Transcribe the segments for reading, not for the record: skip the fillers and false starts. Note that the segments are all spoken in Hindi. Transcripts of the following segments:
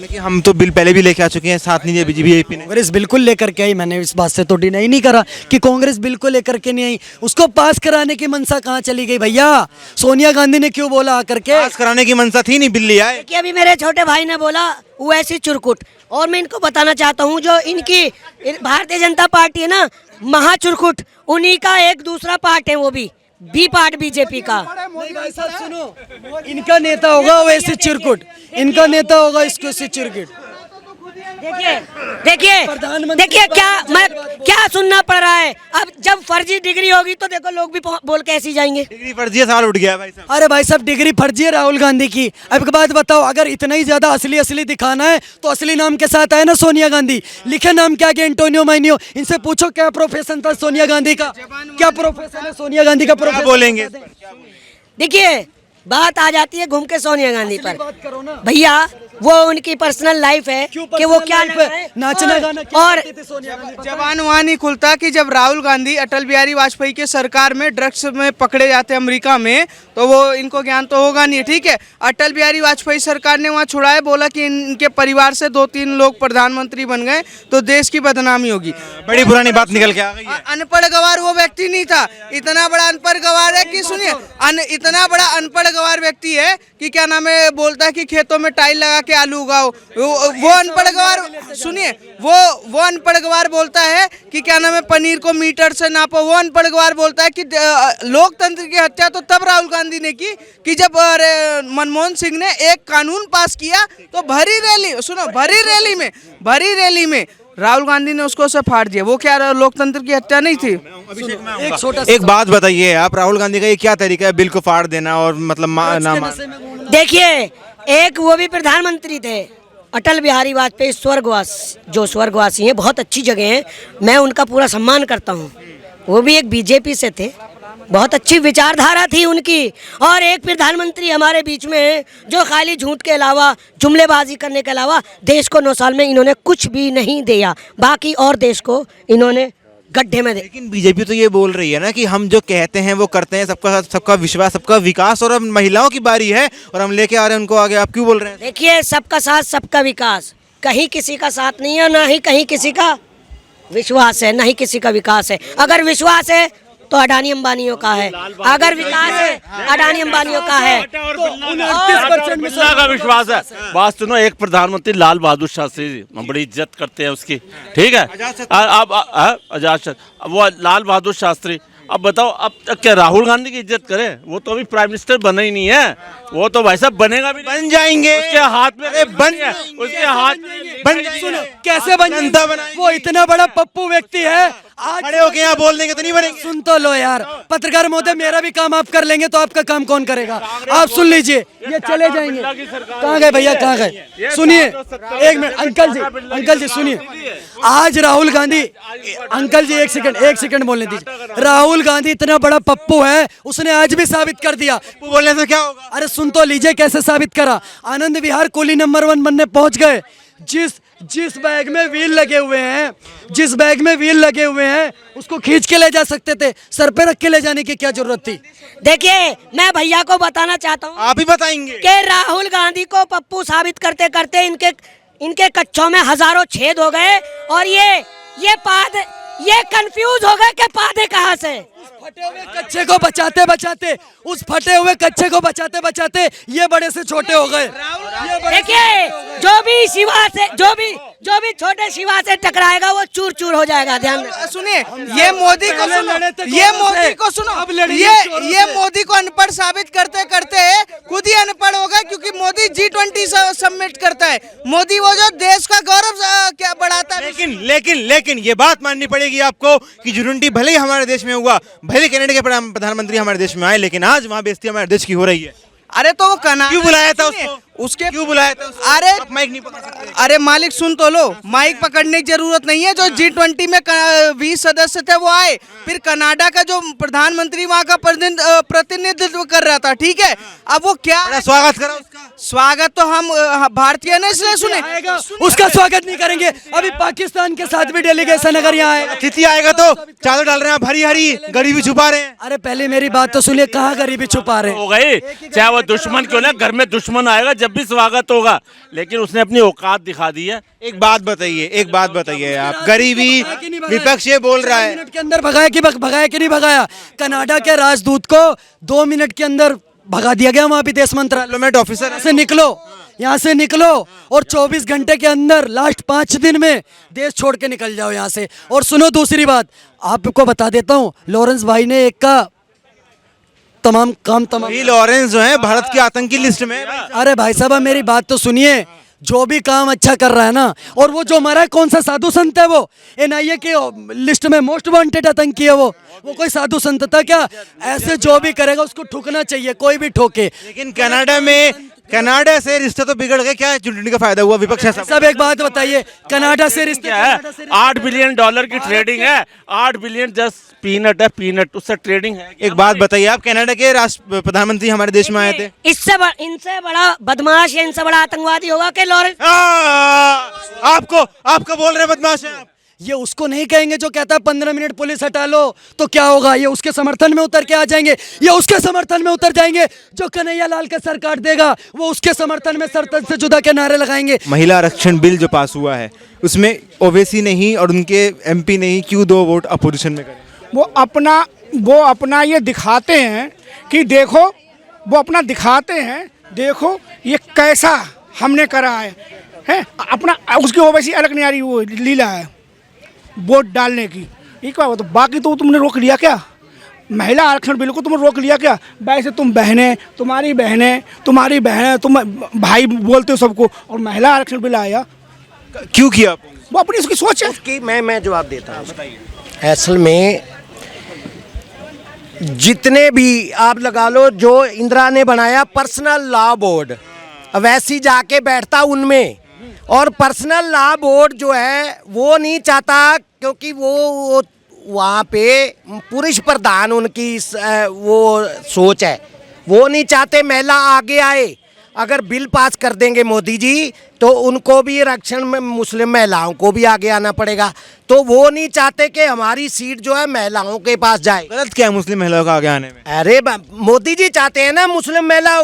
कि हम तो बिल पहले भी लेके आ चुके हैं, साथ नहीं दिया बीजेपी ने। कांग्रेस बिल्कुल लेकर के आई, मैंने इस बात से तो डिनाई नहीं करा कि कांग्रेस बिल्कुल लेकर के नहीं आई। उसको पास कराने की मनसा कहाँ चली गई भैया? सोनिया गांधी ने क्यों बोला आकर के? पास कराने की मनसा थी नहीं, बिल आए कि अभी मेरे छोटे भाई ने बोला वैसी चुरकुट, और मैं इनको बताना चाहता हूँ जो इनकी भारतीय जनता पार्टी है ना, महा चुरकुट, उन्हीं का एक दूसरा पार्ट है, वो भी बी पार्ट बीजेपी का। नहीं भाई साहब सुनो, इनका नेता होगा वैसे चिरकुट, इनका नेता होगा इसको से चिरकुट। देखिए देखिए देखिए क्या सुनना पड़ रहा है। अब जब फर्जी डिग्री होगी तो देखो लोग भी बोल के ऐसे जाएंगे डिग्री फर्जी है, सवाल उठ गया भाई साहब। अरे भाई साहब डिग्री फर्जी है राहुल गांधी की। अब एक बात बताओ, अगर इतना ही ज्यादा असली दिखाना है तो असली नाम के साथ आए ना सोनिया गांधी, लिखे नाम क्या कि एंटोनियो माइनियो। इनसे पूछो क्या प्रोफेशन था सोनिया गांधी का, क्या प्रोफेशन है सोनिया गांधी का प्रोफेशन बोलेंगे। देखिए बात आ जाती है घूम के सोनिया गांधी पर। भैया वो उनकी पर्सनल लाइफ है कि वो क्या नाचना गाना और जबान वहाँ नहीं खुलता कि जब राहुल गांधी अटल बिहारी वाजपेयी के सरकार में ड्रग्स में पकड़े जाते हैं अमेरिका में, तो वो इनको ज्ञान तो होगा नहीं। ठीक है, अटल बिहारी वाजपेयी सरकार ने वहाँ छुड़ाया, बोला कि इनके परिवार से 2-3 लोग प्रधानमंत्री बन गए तो देश की बदनामी होगी। बड़ी पुरानी बात निकल के आ गई है। अनपढ़ गवार वो व्यक्ति नहीं था, इतना बड़ा अनपढ़ गवार है कि सुनिए, इतना बड़ा अनपढ़ गवार व्यक्ति है कि क्या नाम है, बोलता है कि खेतों में टाइल लगा के आलू उगाओ। वो अनपढ़ गवार, सुनिए, वो अनपढ़ गवार बोलता है कि क्या नाम है, पनीर को मीटर से नापो। वो अनपढ़ गवार बोलता है कि लोकतंत्र की हत्या तो तब राहुल गांधी ने की कि जब मनमोहन सिंह ने एक कानून पास किया तो भरी रैली में राहुल गांधी ने उसको से फाड़ दिया। वो क्या लोकतंत्र की हत्या नहीं थी? एक बात बताइए आप, राहुल गांधी का ये क्या तरीका है बिल को फाड़ देना और मतलब देखिए, एक वो भी प्रधानमंत्री थे अटल बिहारी वाजपेयी, स्वर्गवासी हैं, बहुत अच्छी जगह है, मैं उनका पूरा सम्मान करता हूँ। वो भी एक बीजेपी से थे, बहुत अच्छी विचारधारा थी उनकी। और एक प्रधानमंत्री हमारे बीच में है जो खाली झूठ के अलावा, जुमलेबाजी करने के अलावा देश को 9 साल में इन्होंने कुछ भी नहीं दिया, बाकी और देश को इन्होंने गड्ढे में दे। लेकिन बीजेपी तो ये बोल रही है ना कि हम जो कहते हैं वो करते हैं, सबका विश्वास, सबका विकास, और अब महिलाओं की बारी है और हम लेके आ रहे हैं उनको आगे। आप क्यों बोल रहे हैं? देखिए, सबका साथ सबका विकास, कहीं किसी का साथ नहीं है, ना ही कहीं किसी का विश्वास है, ना ही किसी का विकास है। अगर विश्वास है तो अडानी अंबानियों का है, अगर विकास है अडानी अंबानियों का है। तो 29% का विश्वास है। बात सुनो, एक प्रधानमंत्री लाल बहादुर शास्त्री, हम बड़ी इज्जत करते हैं उसकी, ठीक है। अब आजाद, वो लाल बहादुर शास्त्री, अब बताओ, अब क्या राहुल गांधी की इज्जत करें? वो तो अभी प्राइम मिनिस्टर बना ही नहीं है, वो तो भाई साहब बनेगा भी, बन जाएंगे, उसके हाथ में उसके हाथ बन सुनो कैसे बनता वो इतना बड़ा पप्पू व्यक्ति है, आज खड़े होके यहाँ बोल देंगे तो नहीं बनेंगे। सुन तो लो यार पत्रकार महोदय, मेरा भी काम आप कर लेंगे तो आपका काम कौन करेगा? आप सुन लीजिए, ये चले जाएंगे। कहाँ गए भैया, कहाँ गए? सुनिए एक मिनट, अंकल जी सुनिए। आज राहुल गांधी, अंकल जी एक सेकंड बोलने दीजिए। राहुल गांधी इतना बड़ा पप्पू है, उसने आज भी साबित कर दिया। बोलने से क्या होगा? अरे सुन तो लीजिए कैसे साबित करा। आनंद विहार कुली नंबर 1 बनने पहुंच गए। जिस बैग में व्हील लगे हुए हैं उसको खींच के ले जा सकते थे, सर पे रख के ले जाने की क्या जरूरत थी? देखिए, मैं भैया को बताना चाहता हूँ, आप ही बताएंगे कि राहुल गांधी को पप्पू साबित करते करते इनके कच्छों में हजारों छेद हो गए, और ये कंफ्यूज हो गए कि पादे कहाँ से। फटे हुए कच्चे को बचाते ये बड़े से छोटे हो गए। देखिए, जो भी छोटे शिवा से टकराएगा वो चूर चूर हो जाएगा। ध्यान सुनिए, ये मोदी को सुनो, ये मोदी को अनपढ़ साबित करते करते खुद ही अनपढ़ हो गए, क्योंकि मोदी G20 सबमिट करता है। मोदी वो जो देश का गौरव क्या बढ़ाता है। लेकिन ये बात माननी पड़ेगी आपको कि G20 भले ही हमारे देश में हुआ, भले कनाडा के प्रधानमंत्री हमारे देश में आए, लेकिन आज वहाँ बेइज्जती हमारे देश की हो रही है। अरे तो वो कनाडा क्यों बुलाया था उसको? क्यों बुलाया था? अरे माइक नहीं पकड़ सकते? अरे मालिक सुन तो लो, माइक पकड़ने की जरूरत नहीं है। जो G20 में 20 सदस्य थे वो आए, फिर कनाडा का जो प्रधानमंत्री वहाँ का प्रतिनिधित्व कर रहा था, ठीक है। अब वो क्या स्वागत करा उसका? स्वागत तो हम भारतीय ने, इसलिए सुने उसका स्वागत नहीं करेंगे। अभी पाकिस्तान के साथ भी डेलीगेशन अगर यहाँ आएगा, अतिथि आएगा तो चादर डाल रहे हैं, हरी हरी गरीबी छुपा रहे हैं। अरे पहले मेरी बात तो सुनिए, कहाँ गरीबी छुपा रहे हैं? हो गई, चाहे वो दुश्मन क्यों ना, घर में दुश्मन आएगा जब जब भी स्वागत होगा, लेकिन उसने अपनी औकात दिखा दी है। एक बात बताइए आप, गरीबी विपक्ष ये बोल रहा है, 2 मिनट के अंदर भगाया कि नहीं भगाया? कनाडा के राजदूत को 2 मिनट के अंदर भगा दिया गया वहाँ विदेश मंत्रालय डिप्लोमेट ऑफिसर से। यहाँ से निकलो और 24 घंटे के अंदर लास्ट 5 दिन में देश छोड़ के निकल जाओ यहाँ से। और सुनो दूसरी बात आपको बता देता हूँ, लॉरेंस भाई ने एक का तमाम लॉरेंस जो है भारत की आतंकी लिस्ट में है। अरे भाई साहब आप मेरी बात तो सुनिए, जो भी काम अच्छा कर रहा है ना, और वो जो मरा है कौन सा साधु संत है? वो एनआईए के लिस्ट में मोस्ट वांटेड आतंकी है। वो कोई साधु संत था क्या? ऐसे जो भी करेगा उसको ठुकना चाहिए, कोई भी ठोके। लेकिन कनाडा से रिश्ते तो बिगड़ गए, क्या चुनौती का फायदा हुआ विपक्ष ऐसा? सब एक बात बताइए, कनाडा से रिश्ते क्या है? $8 बिलियन की ट्रेडिंग है। 8 बिलियन जस्ट पीनट है, पीनट, उससे ट्रेडिंग है। एक बात बताइए, आप कनाडा के राष्ट्र प्रधानमंत्री हमारे देश में आए थे, इनसे बड़ा बदमाश या इनसे बड़ा आतंकवादी होगा कि लॉरेंस? आपको बोल रहे बदमाश हैं आप? ये उसको नहीं कहेंगे जो कहता है 15 मिनट पुलिस हटा लो तो क्या होगा। ये उसके समर्थन में उतर के आ जाएंगे, ये उसके समर्थन में उतर जाएंगे। जो कन्हैया लाल का सर काट देगा वो उसके समर्थन में सरतज से जुदा के नारे लगाएंगे। महिला आरक्षण बिल जो पास हुआ है उसमें ओवैसी नहीं और उनके एमपी नहीं, क्यों 2 वोट अपोजिशन में करें? वो अपना ये दिखाते हैं कि देखो, वो अपना दिखाते हैं, देखो ये कैसा हमने करा है अपना। उसकी ओवैसी अलग नहीं आ रही, वो लीला है वोट डालने की। एक बात तो बाकी तो तुमने रोक लिया क्या? महिला आरक्षण बिल को तुमने रोक लिया क्या? वैसे तुम बहनें, तुम्हारी बहनें, तुम भाई बोलते हो सबको, और महिला आरक्षण बिल आया क्यों किया? वो अपनी उसकी सोच है। उसकी मैं जवाब देता हूँ। असल में जितने भी आप लगा लो जो इंदिरा ने बनाया पर्सनल लॉ बोर्ड, वैसी जाके बैठता उनमें। और पर्सनल लॉ बोर्ड जो है वो नहीं चाहता, क्योंकि वो वहाँ पे पुरुष प्रधान उनकी वो सोच है, वो नहीं चाहते महिला आगे आए। अगर बिल पास कर देंगे मोदी जी तो उनको भी आरक्षण में मुस्लिम महिलाओं को भी आगे आना पड़ेगा। तो वो नहीं चाहते कि हमारी सीट जो है महिलाओं के पास जाए। गलत क्या है मुस्लिम महिलाओं का आगे आने में? अरे मोदी जी चाहते हैं ना मुस्लिम महिला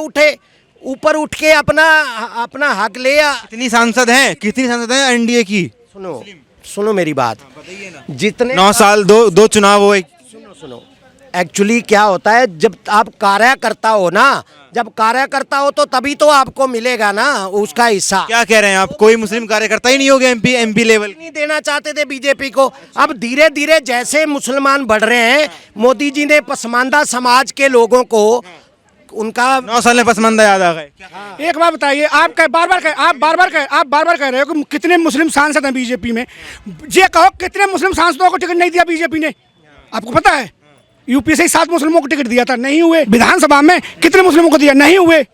ऊपर उठ के अपना हक ले। कितनी सांसद हैं एनडीए की? सुनो मेरी बात, जितने 9 साल दो चुनाव हुए। सुनो एक्चुअली क्या होता है, जब आप कार्यकर्ता हो ना, जब कार्यकर्ता हो तो तभी तो आपको मिलेगा ना उसका हिस्सा। क्या कह रहे हैं आप? कोई मुस्लिम कार्यकर्ता ही नहीं हो गया एमपी लेवल? नहीं देना चाहते थे बीजेपी को। अब धीरे धीरे जैसे मुसलमान बढ़ रहे हैं, मोदी जी ने पसमानदा समाज के लोगों को उनका 9 साल में पसमानदा याद आ गए। एक बात बताइए, आप बार बार कह रहे हो कि कितने मुस्लिम सांसद हैं बीजेपी में। ये कहो कितने मुस्लिम सांसदों को टिकट नहीं दिया बीजेपी ने? आपको पता है यूपी से ही 7 मुस्लिमों को टिकट दिया था, नहीं हुए। विधानसभा में कितने मुस्लिमों को दिया, नहीं हुए।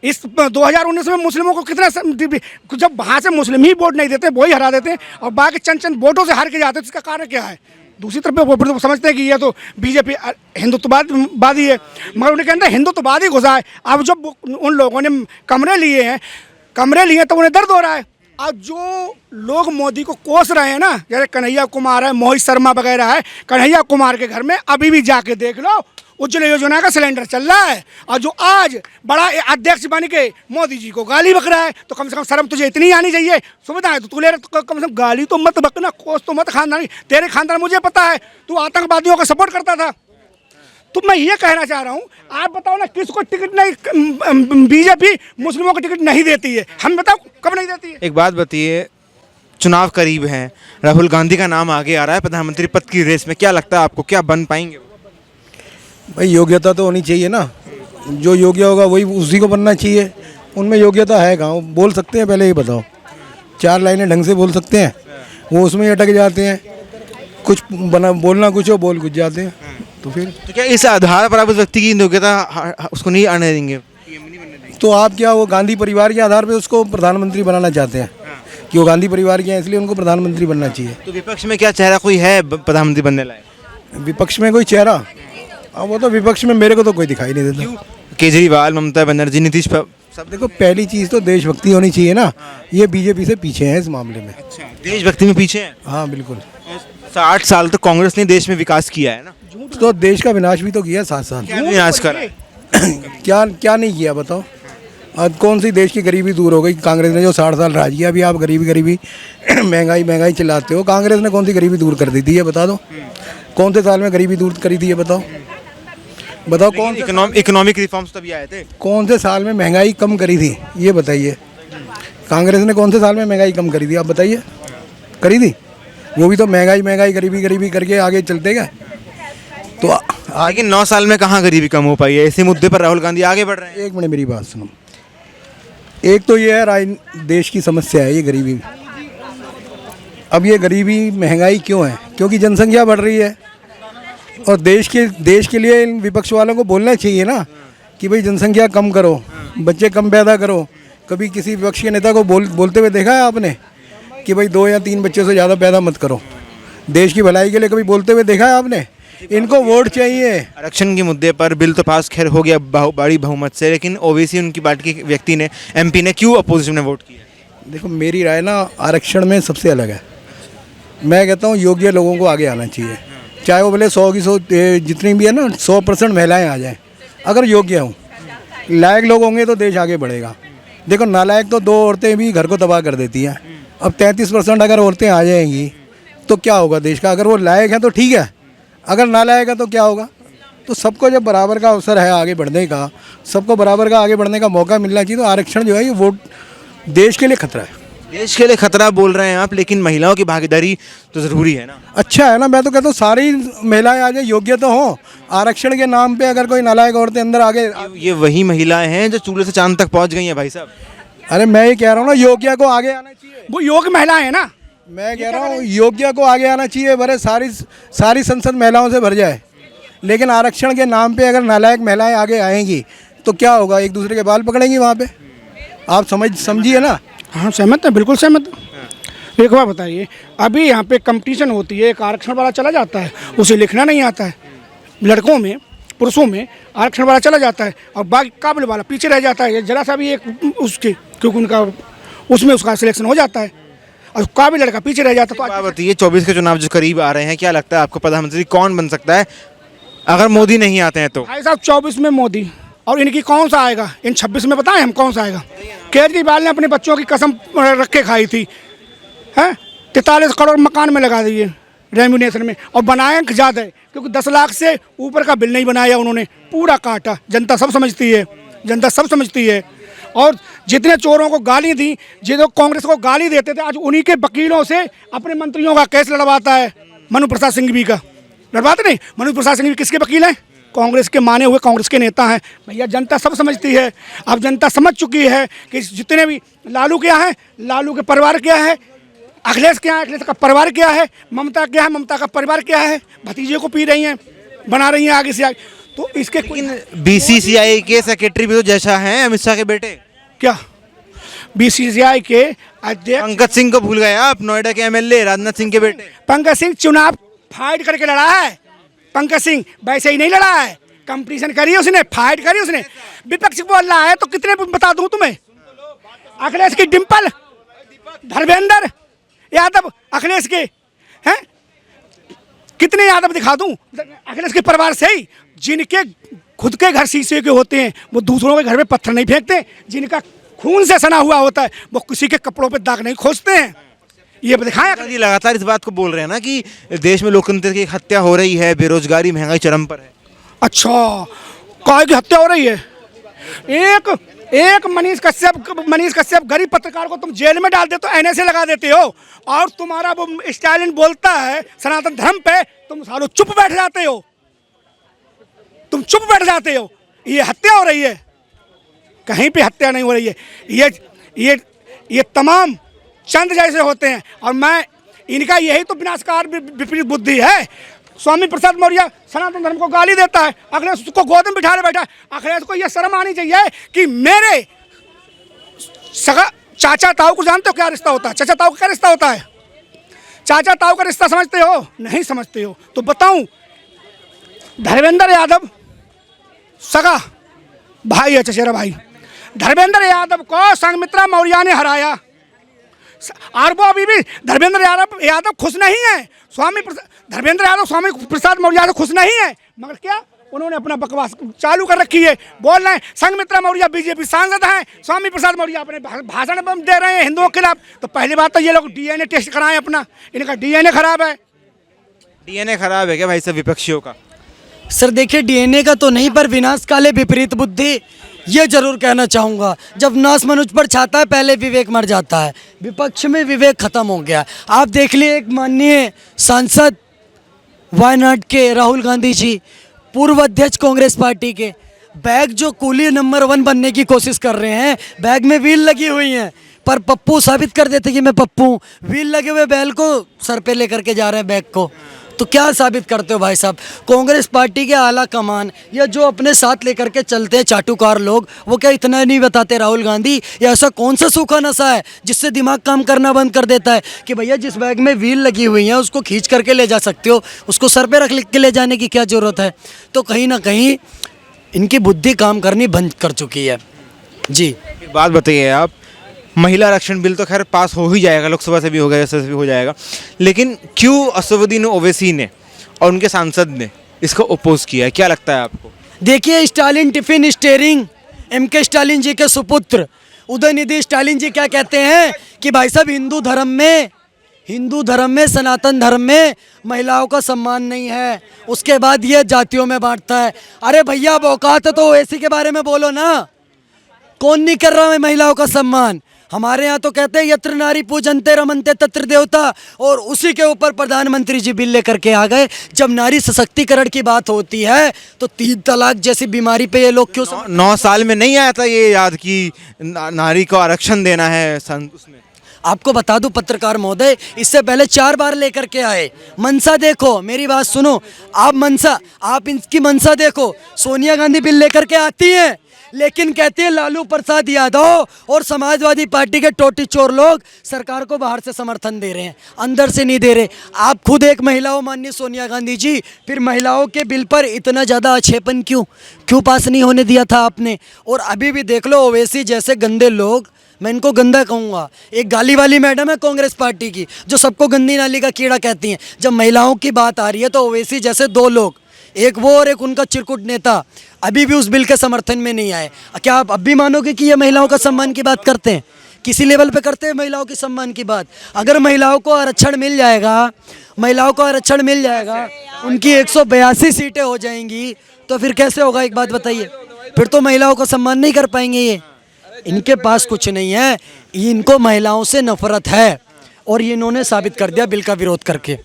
इस 2019 में मुस्लिमों को कितना, जब वहाँ से मुस्लिम ही वोट नहीं देते वही हरा देते हैं और बाकी चंद वोटों से हार के जाते हैं। इसका कारण क्या है? दूसरी तरफ वो समझते हैं कि ये तो बीजेपी हिंदुत्ववादी है, मगर उनके अंदर हिंदुत्ववादी घुसा है। अब जब उन लोगों ने कमरे लिए तो उन्हें दर्द हो रहा है। अब जो लोग मोदी को कोस रहे हैं ना, जैसे कन्हैया कुमार है, मोहित शर्मा वगैरह है, कन्हैया कुमार के घर में अभी भी जाके देख लो उज्ज्वला योजना का सिलेंडर चल रहा है। और जो आज बड़ा अध्यक्ष बन के मोदी जी को गाली बक रहा है, तो कम से कम शर्म तुझे इतनी आनी चाहिए। सुविधा है तो तू ले, तो कम से कम गाली तो मत बकना, कोस तो मत खानदानी। तेरे खानदान मुझे पता है तू आतंकवादियों का सपोर्ट करता था। तो मैं ये कहना चाह रहा हूँ, आप बताओ ना किसको टिकट नहीं, बीजेपी मुस्लिमों को टिकट नहीं देती है, हम बताओ कब नहीं देती है? एक बात बताइए, चुनाव करीब हैं, राहुल गांधी का नाम आगे आ रहा है प्रधानमंत्री पद की रेस में, क्या लगता है आपको, क्या बन पाएंगे? भाई योग्यता तो होनी चाहिए ना, जो योग्य होगा वही उसी को बनना चाहिए। उनमें योग्यता है कहाँ? बोल सकते हैं? पहले ये बताओ, 4 लाइनें ढंग से बोल सकते हैं? वो उसमें ही अटक जाते हैं, कुछ बोलना कुछ हो, बोल कुछ जाते हैं। तो फिर तो क्या इस आधार पर आप उस व्यक्ति की योग्यता उसको नहीं आने देंगे? तो आप क्या वो गांधी परिवार के आधार पर उसको प्रधानमंत्री बनाना चाहते हैं कि वो गांधी परिवार के हैं इसलिए उनको प्रधानमंत्री बनना चाहिए? तो विपक्ष में क्या चेहरा कोई है प्रधानमंत्री बनने लायक? विपक्ष में कोई चेहरा? अब वो तो विपक्ष में मेरे को तो कोई दिखाई नहीं देता। केजरीवाल, ममता बनर्जी, नीतीश सब। देखो पहली चीज़ तो देशभक्ति होनी चाहिए ना, ये बीजेपी से पीछे हैं इस मामले में। अच्छा, देशभक्ति में पीछे हैं? हाँ बिल्कुल। 60 साल तो कांग्रेस ने देश में विकास किया है ना, तो देश का विनाश भी तो किया 7 साल। क्या विनाश करा? क्या नहीं किया बताओ? आज कौन सी देश की गरीबी दूर हो गई? कांग्रेस ने जो 60 साल राज किया, अभी आप गरीबी गरीबी महंगाई चिल्लाते हो। कांग्रेस ने कौन सी गरीबी दूर कर दी थी ये बता दो। कौन से साल में गरीबी दूर करी थी ये बताओ। बताओ कौन इकोनॉमिक रिफॉर्म्स तभी आए थे। कौन से साल में महंगाई कम करी थी ये बताइए। कांग्रेस ने कौन से साल में महंगाई कम करी थी आप बताइए। करी थी? वो भी तो महंगाई गरीबी करके आगे चलते गए। तो लेकिन 9 साल में कहाँ गरीबी कम हो पाई है? इसी मुद्दे पर राहुल गांधी आगे बढ़ रहे हैं। एक मिनट मेरी बात सुनो। एक तो ये है देश की समस्या है ये गरीबी। अब ये गरीबी महंगाई क्यों है? क्योंकि जनसंख्या बढ़ रही है। और देश के लिए इन विपक्ष वालों को बोलना चाहिए ना कि भाई जनसंख्या कम करो, बच्चे कम पैदा करो। कभी किसी विपक्ष के नेता को बोलते हुए देखा है आपने कि भाई 2 या 3 बच्चों से ज़्यादा पैदा मत करो? देश की भलाई के लिए कभी बोलते हुए देखा है आपने? इनको वोट चाहिए। आरक्षण के मुद्दे पर बिल तो पास खैर हो गया बड़ी बहुमत से, लेकिन ओबीसी उनकी पार्टी के व्यक्ति ने, एमपी ने, क्यों अपोजिशन में वोट किया? देखो मेरी राय ना आरक्षण में सबसे अलग है। मैं कहता हूँ योग्य लोगों को आगे आना चाहिए, चाहे वो भले 100 की 100 जितनी भी है ना 100% महिलाएं आ जाएं। अगर योग्य हों, लायक लोग होंगे तो देश आगे बढ़ेगा। देखो नालायक तो 2 औरतें भी घर को तबाह कर देती हैं। अब 33% अगर औरतें आ जाएंगी तो क्या होगा देश का? अगर वो लायक हैं तो ठीक है, अगर नालायक है तो क्या होगा? तो सबको जब बराबर का अवसर है आगे बढ़ने का, सबको बराबर का आगे बढ़ने का मौका मिलना चाहिए। तो आरक्षण जो है ये वोट देश के लिए खतरा है। देश के लिए खतरा बोल रहे हैं आप, लेकिन महिलाओं की भागीदारी तो ज़रूरी है ना। अच्छा है ना, मैं तो कहता हूँ सारी महिलाएं आ जाए, योग्य तो हों। आरक्षण के नाम पे अगर कोई नालायक औरतें अंदर आगे, ये वही महिलाएं हैं जो चूल्हे से चांद तक पहुंच गई हैं भाई साहब। अरे मैं ये कह रहा हूँ ना योग्य को आगे आना चाहिए। वो योग्य महिलाएं है ना। मैं कह रहा हूँ योग्य को आगे आना चाहिए। भरे सारी संसद महिलाओं से भर जाए, लेकिन आरक्षण के नाम पे अगर नालायक महिलाएं आगे आएंगी तो क्या होगा? एक दूसरे के बाल पकड़ेंगी वहाँ पे। आप समझिए ना। हाँ सहमत है, बिल्कुल सहमत हूँ। एक बात बताइए, अभी यहाँ पे कंपटीशन होती है, एक आरक्षण वाला चला जाता है, उसे लिखना नहीं आता है। लड़कों में, पुरुषों में आरक्षण वाला चला जाता है और बाकी काबिल वाला पीछे रह जाता है। जरा सा भी एक उसके, क्योंकि उनका उसमें उसका सिलेक्शन हो जाता है और काबिल लड़का पीछे रह जाता है। बात बताइए, 24 के चुनाव जो करीब आ रहे हैं, क्या लगता है आपको प्रधानमंत्री कौन बन सकता है अगर मोदी नहीं आते हैं तो? भाई साहब 24 में मोदी, और इनकी कौन सा आएगा? इन 26 में बताएं हम कौन सा आएगा? केजरीवाल ने अपने बच्चों की कसम रखे खाई थी, हैं 43 करोड़ मकान में लगा दिए रेम्यूनेशन में, और बनाए ज़्यादा है क्योंकि 10 लाख से ऊपर का बिल नहीं बनाया उन्होंने, पूरा काटा। जनता सब समझती है, जनता सब समझती है। और जितने चोरों को गाली दी, जो कांग्रेस को गाली देते थे, आज उन्हीं के वकीलों से अपने मंत्रियों का केस लड़वाता है। मनु प्रसाद सिंघवी का लड़वाते नहीं? मनु प्रसाद सिंघवी किसके वकील हैं? कांग्रेस के माने हुए कांग्रेस के नेता हैं। भैया जनता सब समझती है। अब जनता समझ चुकी है कि जितने भी लालू क्या है, लालू के परिवार क्या है, अखिलेश क्या है, अखिलेश का परिवार क्या है, ममता क्या है, ममता का परिवार क्या है, भतीजे को पी रही हैं, बना रही हैं आगे से आगे। तो इसके बीसीसीआई के सेक्रेटरी भी तो जैसा हैं अमित शाह के बेटे। क्या बीसीसीआई के अध्यक्ष पंकज सिंह को भूल गए आप? नोएडा के एमएलए राजनाथ सिंह के बेटे। पंकज सिंह चुनाव फाइट करके लड़ा है। पंकज सिंह वैसे ही नहीं लड़ा है, कंपटीशन करी उसने, फाइट करी उसने। विपक्ष बोल रहा है तो कितने बता दूं तुम्हें? अखिलेश की डिंपल, धर्मेंद्र यादव अखिलेश के हैं, कितने यादव दिखा दूं अखिलेश के परिवार से ही, जिनके खुद के घर शीशे के होते हैं, वो दूसरों के घर में पत्थर नहीं फेंकते। जिनका खून से सना हुआ होता है, वो किसी के कपड़ों पे दाग नहीं खोजते हैं। ये दिखाया जी, लगातार इस बात को बोल रहे हैं ना कि देश में लोकतंत्र की हत्या हो रही है, बेरोजगारी, महंगाई चरम पर है। अच्छा, काय की हत्या हो रही है? एक मनीष कश्यप गरीब पत्रकार को तुम जेल में डाल दे तो एनएसए लगा देते हो, और तुम्हारा वो स्टालिन बोलता है सनातन धर्म पे, तुम सालों चुप बैठ जाते हो, तुम चुप बैठ जाते हो। ये हत्या हो रही है? कहीं पे हत्या नहीं हो रही है। ये तमाम चंद जैसे होते हैं, और मैं इनका यही तो विनाशकार विपरीत बुद्धि है। स्वामी प्रसाद मौर्य सनातन धर्म को गाली देता है, अखिलेश उसको गोद में बिठा बैठा है। अखिलेश को यह शर्म आनी चाहिए कि मेरे सगा चाचा ताऊ को जानते हो क्या रिश्ता होता है? चाचा ताऊ का क्या रिश्ता होता है? चाचा ताऊ का रिश्ता समझते हो? नहीं समझते हो तो बताऊं, धर्मेंद्र यादव सगा भाई है, चचेरा भाई। धर्मेंद्र यादव को संघमित्रा मौर्य ने हराया, और वो अभी भी धर्मेंद्र यादव खुश नहीं है। धर्मेंद्र यादव स्वामी प्रसाद मौर्य से खुश नहीं है, मगर क्या उन्होंने अपना बकवास चालू कर रखी है। बोल रहे हैं संघमित्रा मौर्य बीजेपी सांसद हैं, स्वामी प्रसाद मौर्य अपने भाषण दे रहे हैं हिंदुओं के खिलाफ। तो पहली बात तो ये लोग डीएनए टेस्ट कराएं अपना, इनका डीएनए खराब है। डीएनए खराब है क्या भाई साहब विपक्षियों का? सर देखिए डीएनए का तो नहीं, पर विनाश काले विपरीत बुद्धि ये जरूर कहना चाहूँगा। जब नाश मनुष्य पर छाता है पहले विवेक मर जाता है। विपक्ष में विवेक खत्म हो गया। आप देख लिए एक माननीय सांसद वायनाड के राहुल गांधी जी, पूर्व अध्यक्ष कांग्रेस पार्टी के, बैग जो कूली नंबर 1 बनने की कोशिश कर रहे हैं, बैग में व्हील लगी हुई हैं, पर पप्पू साबित कर देते कि मैं पप्पू हूँ। व्हील लगे हुए बैल को सर पे लेकर के जा रहे हैं बैग को, तो क्या साबित करते हो भाई साहब? कांग्रेस पार्टी के आला कमान या जो अपने साथ लेकर के चलते हैं चाटुकार लोग, वो क्या इतना नहीं बताते राहुल गांधी? या ऐसा कौन सा सूखा नशा है जिससे दिमाग काम करना बंद कर देता है कि भैया जिस बैग में व्हील लगी हुई है उसको खींच करके ले जा सकते हो, उसको सर पे रख के ले जाने की क्या ज़रूरत है? तो कहीं ना कहीं इनकी बुद्धि काम करनी बंद कर चुकी है। जी एक बात बताइए आप, महिला आरक्षण बिल तो खैर पास हो ही जाएगा, लोकसभा से भी हो गया, से भी हो जाएगा, लेकिन क्यों असदुद्दीन ओवैसी ने और उनके सांसद ने इसको अपोज किया है? क्या लगता है आपको? देखिए स्टालिन टिफिन स्टेयरिंग MK स्टालिन जी के सुपुत्र उदयनिधि स्टालिन जी क्या कहते हैं कि भाई साहब हिंदू धर्म में सनातन धर्म में महिलाओं का सम्मान नहीं है, उसके बाद ये जातियों में बांटता है। अरे भैया अब औकात है तो ओवैसी के बारे में बोलो ना, कौन नहीं कर रहा है महिलाओं का सम्मान? हमारे यहाँ तो कहते हैं यत्र नारी पूजनते रमनते तत्र देवता, और उसी के ऊपर प्रधानमंत्री जी बिल लेकर के आ गए। जब नारी सशक्तिकरण की बात होती है तो 3 तलाक जैसी बीमारी पे ये लोग क्यों 9 साल में नहीं आया था ये याद कि नारी को आरक्षण देना है उसमें? आपको बता दूं पत्रकार महोदय, इससे पहले 4 बार लेकर के आए। मनसा देखो, मेरी बात सुनो, आप इनकी मनसा देखो, सोनिया गांधी बिल लेकर के आती हैं, लेकिन कहती है लालू प्रसाद यादव और समाजवादी पार्टी के टोटी चोर लोग सरकार को बाहर से समर्थन दे रहे हैं, अंदर से नहीं दे रहे। आप खुद एक महिला हो माननीय सोनिया गांधी जी, फिर महिलाओं के बिल पर इतना ज़्यादा आक्षेपण क्यों पास नहीं होने दिया था आपने? और अभी भी देख लो ओवैसी जैसे गंदे लोग, मैं इनको गंदा कहूँगा, एक गाली वाली मैडम है कांग्रेस पार्टी की जो सबको गंदी नाली का कीड़ा कहती हैं। जब महिलाओं की बात आ रही है तो ओवैसी जैसे 2 लोग, एक वो और एक उनका चिरकुट नेता, अभी भी उस बिल के समर्थन में नहीं आए। क्या आप अब भी मानोगे कि ये महिलाओं का सम्मान की बात करते हैं? किसी लेवल पे करते हैं महिलाओं के सम्मान की बात? अगर महिलाओं को आरक्षण मिल जाएगा, उनकी 182 सीटें हो जाएंगी, तो फिर कैसे होगा एक बात बताइए? फिर तो महिलाओं का सम्मान नहीं कर पाएंगे ये। इनके पास कुछ नहीं है, इनको महिलाओं से नफरत है और ये इन्होंने साबित कर दिया बिल का विरोध करके।